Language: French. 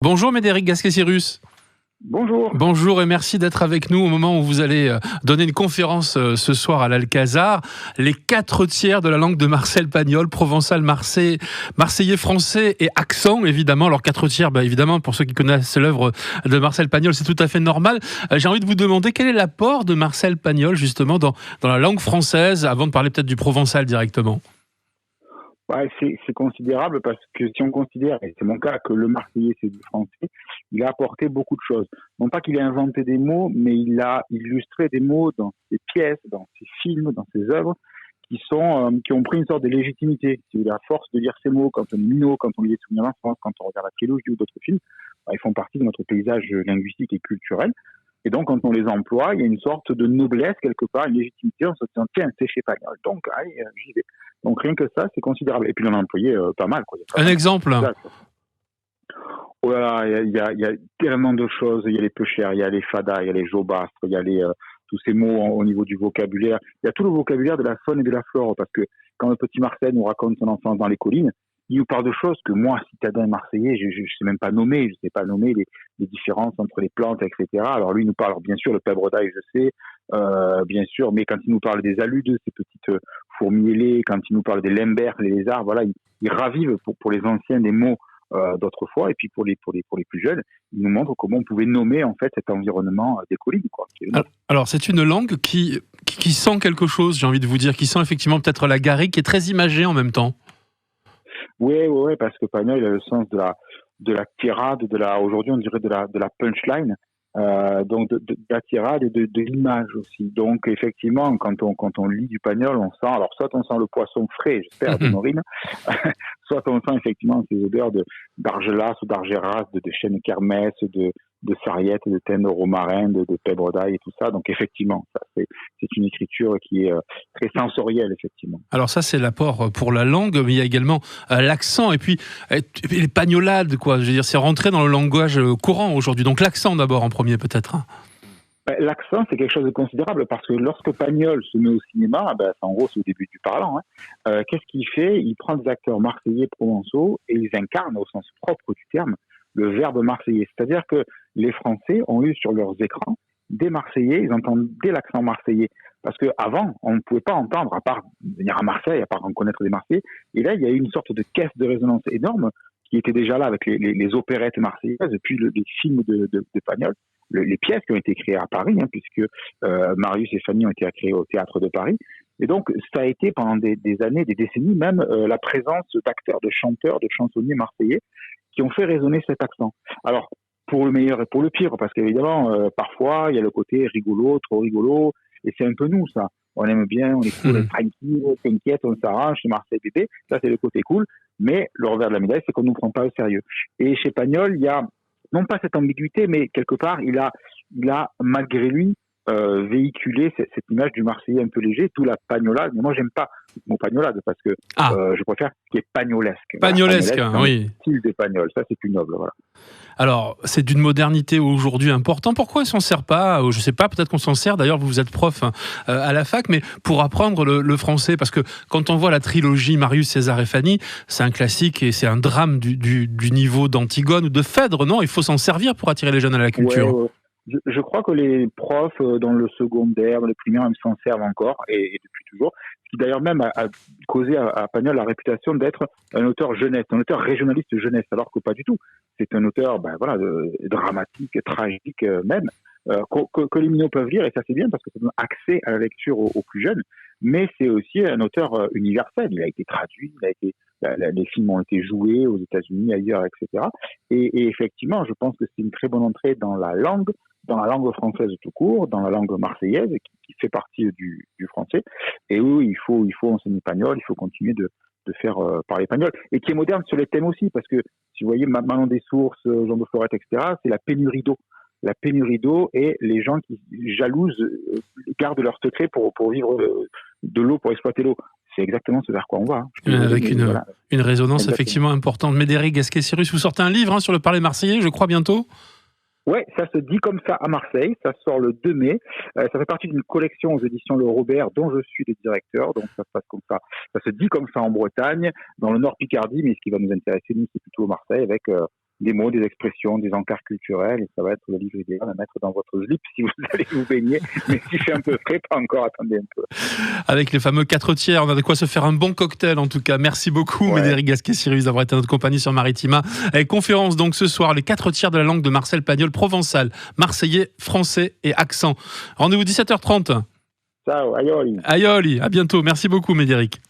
Bonjour Médéric Gasquet-Cyrus. Bonjour. Bonjour et merci d'être avec nous au moment où vous allez donner une conférence ce soir à l'Alcazar. Les 4 tiers de la langue de Marcel Pagnol, provençal, marseillais, français et accent évidemment. Alors 4 tiers, évidemment, pour ceux qui connaissent l'œuvre de Marcel Pagnol, c'est tout à fait normal. J'ai envie de vous demander quel est l'apport de Marcel Pagnol justement dans la langue française, avant de parler peut-être du provençal directement. Ouais, c'est considérable parce que si on considère, et c'est mon cas, que le marseillais c'est du français, il a apporté beaucoup de choses. Non pas qu'il ait inventé des mots, mais il a illustré des mots dans ses pièces, dans ses films, dans ses œuvres, qui ont pris une sorte de légitimité. Si la force de lire ces mots, quand on est minot, quand on lit les souvenirs d'enfance, quand on regarde la trilogie ou d'autres films, ils font partie de notre paysage linguistique et culturel. Et donc, quand on les emploie, il y a une sorte de noblesse quelque part, une légitimité. On se dit, tiens, c'est chez Pagnol. Donc, allez, j'y vais. Donc, rien que ça, c'est considérable. Et puis, on a employé pas mal. Un exemple. Oh là là, il y a tellement de choses. Il y a les peu chers, il y a les fadas, il y a les jobastres, il y a tous ces mots au niveau du vocabulaire. Il y a tout le vocabulaire de la faune et de la flore. Parce que quand le petit Marcel nous raconte son enfance dans les collines, il nous parle de choses que moi, citadin marseillais, je sais même pas nommer. Je sais pas nommer les différences entre les plantes, etc. Alors lui, il nous parle, bien sûr, le pèbre d'ail, je sais, bien sûr, mais quand il nous parle des aludes, ces petites fourmis ailées, quand il nous parle des limbers, les lézards, voilà, il ravive pour les anciens des mots d'autrefois, et puis pour les plus jeunes, il nous montre comment on pouvait nommer en fait cet environnement des collines, quoi. Alors c'est une langue qui sent quelque chose, j'ai envie de vous dire, qui sent effectivement peut-être la garrigue, qui est très imagée en même temps. Ouais, parce que Pagnol, il a le sens de la tirade, aujourd'hui on dirait de la punchline, donc de la tirade et de l'image aussi. Donc effectivement, quand on lit du Pagnol, on sent, alors soit on sent le poisson frais, j'espère, de Norine, soit on sent effectivement ces odeurs d'argelas ou d'argeras, de chêne kermès, de sarriette, de thym de romarin, de pèbre d'ail et tout ça. Donc effectivement, ça, c'est une écriture qui est très sensorielle, effectivement. Alors ça, c'est l'apport pour la langue, mais il y a également l'accent et puis les pagnolades, quoi. Je veux dire, c'est rentré dans le langage courant aujourd'hui. Donc l'accent d'abord en premier, peut-être. L'accent, c'est quelque chose de considérable parce que lorsque Pagnol se met au cinéma, en gros, c'est au début du parlant, qu'est-ce qu'il fait? Il prend des acteurs marseillais provençaux et ils incarnent au sens propre du terme le verbe marseillais. C'est-à-dire que les Français ont eu sur leurs écrans des Marseillais, ils entendaient l'accent marseillais. Parce qu'avant, on ne pouvait pas entendre, à part venir à Marseille, à part reconnaître des Marseillais. Et là, il y a eu une sorte de caisse de résonance énorme qui était déjà là avec les opérettes marseillaises, et puis les films de Pagnol, les pièces qui ont été créées à Paris, puisque Marius et Fanny ont été créés au Théâtre de Paris. Et donc, ça a été pendant des années, des décennies même, la présence d'acteurs, de chanteurs, de chansonniers marseillais qui ont fait résonner cet accent. Alors, pour le meilleur et pour le pire, parce qu'évidemment, parfois, il y a le côté rigolo, trop rigolo, et c'est un peu nous, ça. On aime bien, on est cool, tranquille, on s'inquiète, on s'arrange, chez Marseille Pépé, ça c'est le côté cool, mais le revers de la médaille, c'est qu'on ne nous prend pas au sérieux. Et chez Pagnol, il y a, non pas cette ambiguïté, mais quelque part, il a malgré lui, véhiculé cette image du Marseillais un peu léger, tout la pagnolade. Mais moi, j'aime pas le mot pagnolade parce que je préfère ce qui est pagnolesque. Pagnolesque, voilà, oui. Le style de Pagnol, ça c'est plus noble, voilà. Alors, c'est d'une modernité aujourd'hui importante. Pourquoi on s'en sert pas? Je sais pas, peut-être qu'on s'en sert. D'ailleurs, vous êtes prof à la fac, mais pour apprendre le français, parce que quand on voit la trilogie Marius, César et Fanny, c'est un classique et c'est un drame du niveau d'Antigone ou de Phèdre, non? Il faut s'en servir pour attirer les jeunes à la culture. Ouais. Je crois que les profs dans le secondaire, dans le primaire, même s'en servent encore, et depuis toujours. Ce qui d'ailleurs même a causé à Pagnol la réputation d'être un auteur jeunesse, un auteur régionaliste jeunesse, alors que pas du tout. C'est un auteur dramatique, tragique même, que les minots peuvent lire, et ça c'est bien parce que ça donne accès à la lecture aux plus jeunes, mais c'est aussi un auteur universel. Il a été traduit, les films ont été joués aux États-Unis, ailleurs, etc. Et effectivement, je pense que c'est une très bonne entrée dans la langue française tout court, dans la langue marseillaise qui fait partie du français. Et oui, il faut enseigner Pagnol, il faut continuer de faire parler Pagnol. Et qui est moderne sur les thèmes aussi, parce que si vous voyez Manon des Sources, Jean de Florette, etc., c'est la pénurie d'eau. La pénurie d'eau et les gens qui jalousent gardent leur secret pour vivre de l'eau, pour exploiter l'eau. C'est exactement ce vers quoi on va. Avec une résonance effectivement importante. Médéric Gasquet-Cyrus, vous sortez un livre sur le parler marseillais, je crois, bientôt. Ouais, ça se dit comme ça à Marseille, ça sort le 2 mai, ça fait partie d'une collection aux éditions Le Robert dont je suis le directeur, donc ça se passe comme ça, ça se dit comme ça en Bretagne, dans le Nord Picardie, mais ce qui va nous intéresser, nous, c'est plutôt Marseille, avec des mots, des expressions, des encarts culturels, et ça va être le livre idéal à mettre dans votre slip si vous allez vous baigner. Mais si c'est un peu frais, pas encore, attendez un peu. Avec les fameux 4 tiers, on a de quoi se faire un bon cocktail en tout cas. Merci beaucoup Médéric Gasquet-Sirius d'avoir été à notre compagnie sur Maritima. Et conférence donc ce soir, les 4 tiers de la langue de Marcel Pagnol, provençal, marseillais, français et accent. Rendez-vous 17h30. Ciao, aioli. Aioli, à bientôt. Merci beaucoup Médéric.